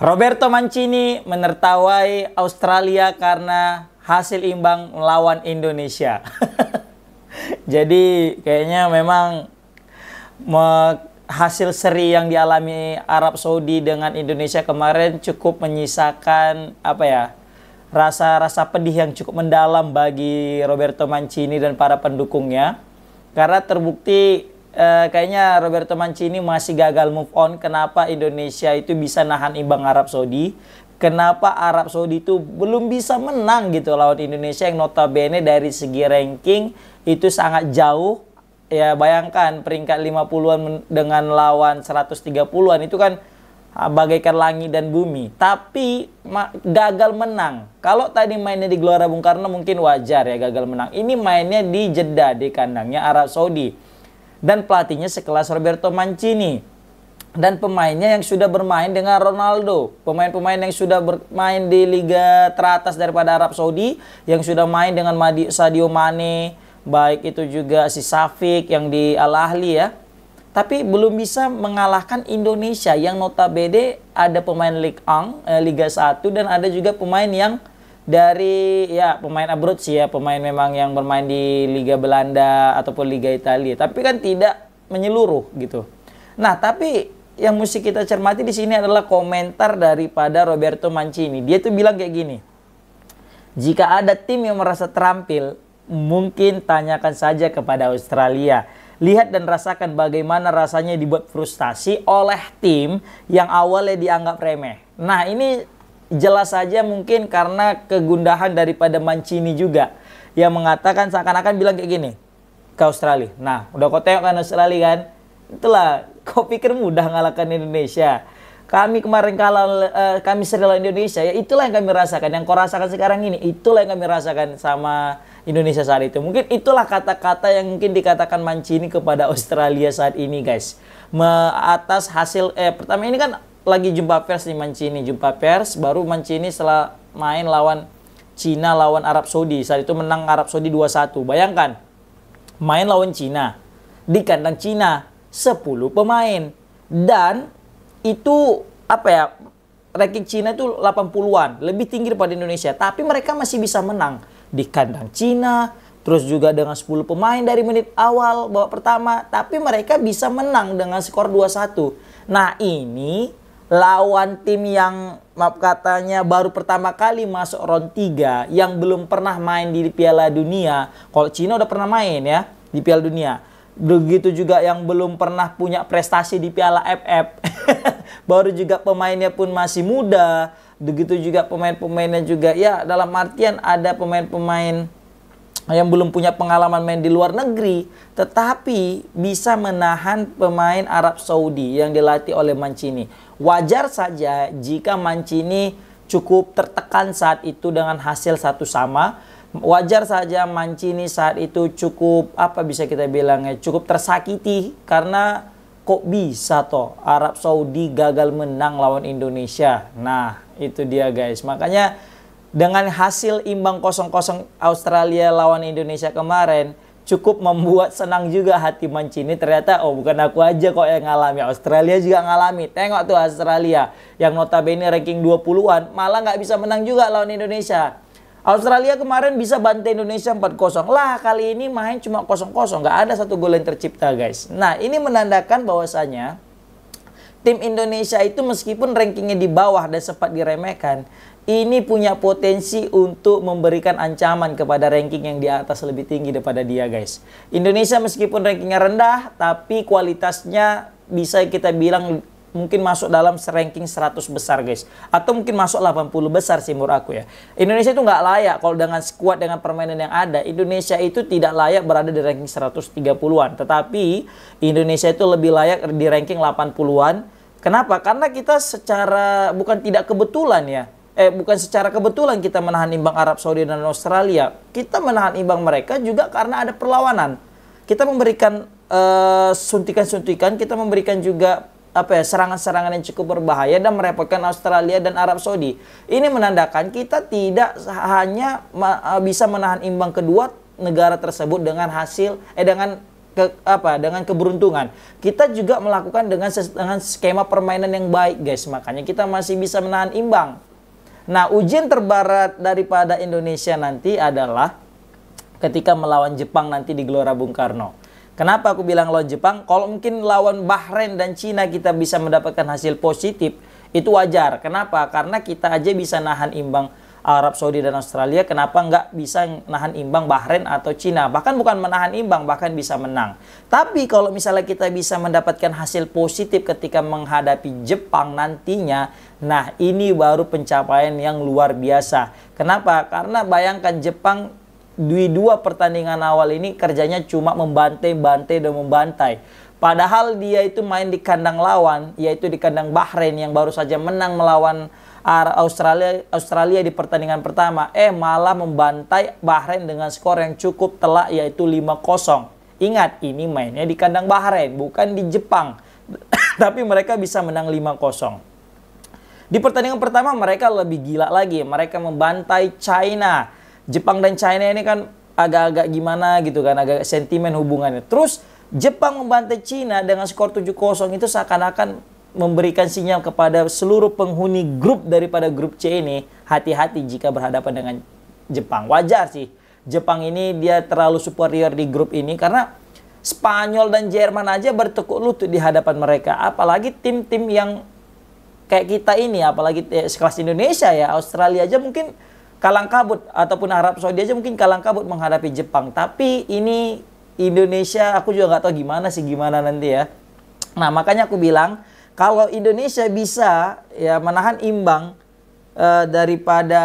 Roberto Mancini menertawai Australia karena hasil imbang melawan Indonesia. Jadi kayaknya memang hasil seri yang dialami Arab Saudi dengan Indonesia kemarin cukup menyisakan rasa-rasa pedih yang cukup mendalam bagi Roberto Mancini dan para pendukungnya. Karena terbukti kayaknya Roberto Mancini masih gagal move on. Kenapa Indonesia itu bisa nahan imbang Arab Saudi? Kenapa Arab Saudi itu belum bisa menang gitu lawan Indonesia yang notabene dari segi ranking itu sangat jauh. Ya bayangkan peringkat 50-an dengan lawan 130-an itu kan bagaikan langit dan bumi. Tapi gagal menang. Kalau tadi mainnya di Gelora Bung Karno mungkin wajar ya gagal menang. Ini mainnya di Jeddah di kandangnya Arab Saudi. Dan pelatihnya sekelas Roberto Mancini. Dan pemainnya yang sudah bermain dengan Ronaldo. Pemain-pemain yang sudah bermain di liga teratas daripada Arab Saudi. Yang sudah main dengan Sadio Mane. Baik itu juga si Safik yang di Al Ahly ya. Tapi belum bisa mengalahkan Indonesia. Yang notabene ada pemain Liga 1. Dan ada juga pemain yang dari pemain abroad sih ya, pemain memang yang bermain di Liga Belanda ataupun Liga Italia, tapi kan tidak menyeluruh gitu. Nah, tapi yang mesti kita cermati di sini adalah komentar daripada Roberto Mancini. Dia tuh bilang kayak gini. Jika ada tim yang merasa terampil, mungkin tanyakan saja kepada Australia. Lihat dan rasakan bagaimana rasanya dibuat frustasi oleh tim yang awalnya dianggap remeh. Nah, ini jelas saja mungkin karena kegundahan daripada Mancini juga. Yang mengatakan seakan-akan bilang kayak gini ke Australia. Nah, udah kau tengok kan Australia kan? Itulah, kau pikir mudah ngalahkan Indonesia. Kami kemarin kami seri lawan Indonesia. Ya itulah yang kami rasakan. Yang kau rasakan sekarang ini, itulah yang kami rasakan sama Indonesia saat itu. Mungkin itulah kata-kata yang mungkin dikatakan Mancini kepada Australia saat ini guys. Atas hasil, pertama ini kan lagi jumpa pers nih Mancini, jumpa pers baru Mancini setelah main lawan Cina lawan Arab Saudi. Saat itu menang Arab Saudi 2-1. Bayangkan, main lawan Cina di kandang Cina 10 pemain. Dan itu ranking Cina itu 80-an, lebih tinggi daripada Indonesia. Tapi mereka masih bisa menang di kandang Cina, terus juga dengan 10 pemain dari menit awal babak pertama, tapi mereka bisa menang dengan skor 2-1. Nah, ini lawan tim yang maaf katanya baru pertama kali masuk round 3 yang belum pernah main di Piala Dunia. Kalau Cina udah pernah main ya di Piala Dunia. Begitu juga yang belum pernah punya prestasi di Piala AFF. Baru juga pemainnya pun masih muda. Begitu juga pemain-pemainnya juga ya dalam artian ada pemain-pemain yang belum punya pengalaman main di luar negeri, tetapi bisa menahan pemain Arab Saudi yang dilatih oleh Mancini. Wajar saja jika Mancini cukup tertekan saat itu dengan hasil 1-1. Wajar saja Mancini saat itu cukup bisa kita bilang cukup tersakiti karena kok bisa toh Arab Saudi gagal menang lawan Indonesia. Nah, itu dia guys. Makanya dengan hasil imbang 0-0 Australia lawan Indonesia kemarin cukup membuat senang juga hati Mancini. Ternyata bukan aku aja kok yang ngalami, Australia juga ngalami. Tengok tuh Australia yang notabene ranking 20-an malah nggak bisa menang juga lawan Indonesia. Australia kemarin bisa bantai Indonesia 4-0. Lah kali ini main cuma 0-0, nggak ada satu gol yang tercipta guys. Nah, ini menandakan bahwasanya tim Indonesia itu meskipun rankingnya di bawah dan sempat diremehkan, ini punya potensi untuk memberikan ancaman kepada ranking yang di atas lebih tinggi daripada dia guys. Indonesia meskipun rankingnya rendah, tapi kualitasnya bisa kita bilang mungkin masuk dalam ranking 100 besar guys. Atau mungkin masuk 80 besar sih menurut aku ya. Indonesia itu nggak layak kalau dengan skuad dengan permainan yang ada. Indonesia itu tidak layak berada di ranking 130-an. Tetapi Indonesia itu lebih layak di ranking 80-an. Kenapa? Karena kita secara bukan secara kebetulan kita menahan imbang Arab Saudi dan Australia. Kita menahan imbang mereka juga karena ada perlawanan. Kita memberikan suntikan-suntikan, kita memberikan juga serangan-serangan yang cukup berbahaya dan merepotkan Australia dan Arab Saudi. Ini menandakan kita tidak hanya bisa menahan imbang kedua negara tersebut dengan hasil dengan dengan keberuntungan. Kita juga melakukan dengan skema permainan yang baik, guys. Makanya kita masih bisa menahan imbang. Nah, ujian terberat daripada Indonesia nanti adalah ketika melawan Jepang nanti di Gelora Bung Karno. Kenapa aku bilang lawan Jepang? Kalau mungkin lawan Bahrain dan Cina kita bisa mendapatkan hasil positif, itu wajar. Kenapa? Karena kita aja bisa nahan imbang Arab Saudi dan Australia, kenapa nggak bisa nahan imbang Bahrain atau Cina? Bahkan bukan menahan imbang, bahkan bisa menang. Tapi kalau misalnya kita bisa mendapatkan hasil positif ketika menghadapi Jepang nantinya, nah ini baru pencapaian yang luar biasa. Kenapa? Karena bayangkan Jepang di 2 pertandingan awal ini kerjanya cuma membantai-bantai dan membantai. Padahal dia itu main di kandang lawan, yaitu di kandang Bahrain yang baru saja menang melawan Australia di pertandingan pertama, malah membantai Bahrain dengan skor yang cukup telak, yaitu 5-0. Ingat, ini mainnya di kandang Bahrain, bukan di Jepang. Tapi mereka bisa menang 5-0. Di pertandingan pertama mereka lebih gila lagi, mereka membantai China. Jepang dan China ini kan agak-agak gimana gitu kan, agak sentimen hubungannya. Terus Jepang membantai Cina dengan skor 7-0, itu seakan-akan memberikan sinyal kepada seluruh penghuni grup daripada grup C ini, hati-hati jika berhadapan dengan Jepang. Wajar sih, Jepang ini dia terlalu superior di grup ini karena Spanyol dan Jerman aja bertekuk lutut di hadapan mereka. Apalagi tim-tim yang kayak kita ini, apalagi sekelas Indonesia ya, Australia aja mungkin kalang kabut, ataupun Arab Saudi aja mungkin kalang kabut menghadapi Jepang. Tapi ini Indonesia, aku juga nggak tahu gimana nanti ya. Nah, makanya aku bilang, kalau Indonesia bisa ya menahan imbang daripada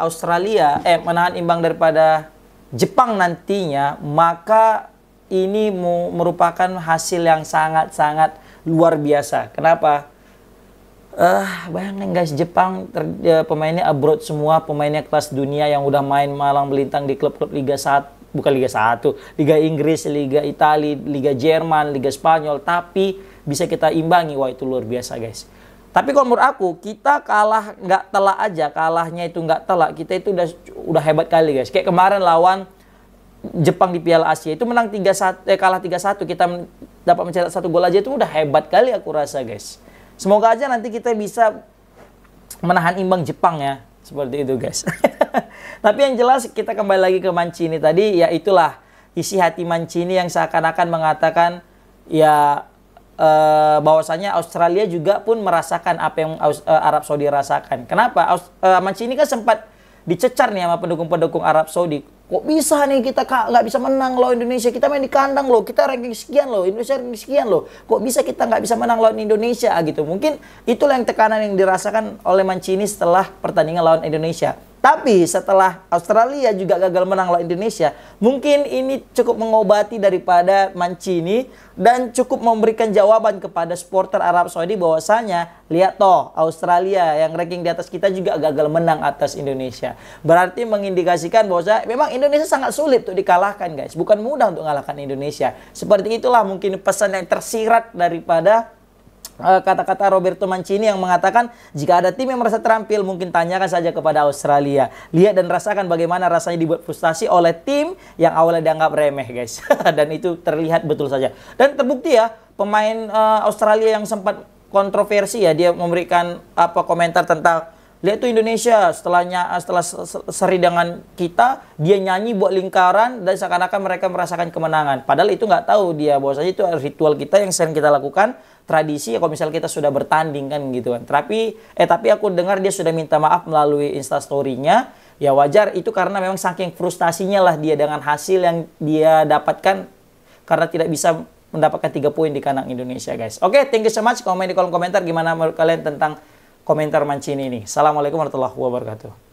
Australia, menahan imbang daripada Jepang nantinya, maka ini merupakan hasil yang sangat-sangat luar biasa. Kenapa? Bayangin guys, Jepang pemainnya abroad semua, pemainnya kelas dunia yang udah main malang melintang di klub-klub Liga 1, bukan Liga 1, Liga Inggris, Liga Italia, Liga Jerman, Liga Spanyol, tapi bisa kita imbangi. Wah, itu luar biasa guys. Tapi kalau menurut aku, kita kalah nggak telak aja, kalahnya itu nggak telak, kita itu udah hebat kali guys. Kayak kemarin lawan Jepang di Piala Asia itu menang 3-1, kalah 3-1, kita dapat mencetak 1 gol aja, itu udah hebat kali aku rasa guys. Semoga aja nanti kita bisa menahan imbang Jepang ya, seperti itu guys. Tapi yang jelas kita kembali lagi ke Mancini tadi, ya itulah isi hati Mancini yang seakan-akan mengatakan ya bahwasanya Australia juga pun merasakan apa yang Arab Saudi rasakan. Kenapa? Mancini kan sempat dicecar nih sama pendukung-pendukung Arab Saudi. Kok bisa nih kita nggak bisa menang loh Indonesia? Kita main di kandang loh, kita ranking sekian loh, Indonesia ranking sekian loh. Kok bisa kita nggak bisa menang lawan Indonesia gitu? Mungkin itulah yang tekanan yang dirasakan oleh Mancini setelah pertandingan lawan Indonesia. Tapi setelah Australia juga gagal menang lawan Indonesia, mungkin ini cukup mengobati daripada Mancini dan cukup memberikan jawaban kepada supporter Arab Saudi bahwasanya lihat toh Australia yang ranking di atas kita juga gagal menang atas Indonesia. Berarti mengindikasikan bahwa memang Indonesia sangat sulit untuk dikalahkan guys. Bukan mudah untuk mengalahkan Indonesia. Seperti itulah mungkin pesan yang tersirat daripada kata-kata Roberto Mancini yang mengatakan jika ada tim yang merasa terampil mungkin tanyakan saja kepada Australia. Lihat dan rasakan bagaimana rasanya dibuat frustasi oleh tim yang awalnya dianggap remeh guys. Dan itu terlihat betul saja. Dan terbukti ya, pemain Australia yang sempat kontroversi ya, dia memberikan komentar tentang lihat tuh Indonesia setelah seri dengan kita, dia nyanyi buat lingkaran dan seakan-akan mereka merasakan kemenangan. Padahal itu nggak tahu dia bahwasanya itu ritual kita yang sering kita lakukan, tradisi ya, kalau misalnya kita sudah bertanding kan gitu kan. Tapi aku dengar dia sudah minta maaf melalui Instastory-nya. Ya wajar, itu karena memang saking frustasinya lah dia dengan hasil yang dia dapatkan karena tidak bisa mendapatkan 3 poin di kandang Indonesia guys. Oke, thank you so much. Komen di kolom komentar gimana menurut kalian tentang komentar Mancini ini. Assalamualaikum warahmatullahi wabarakatuh.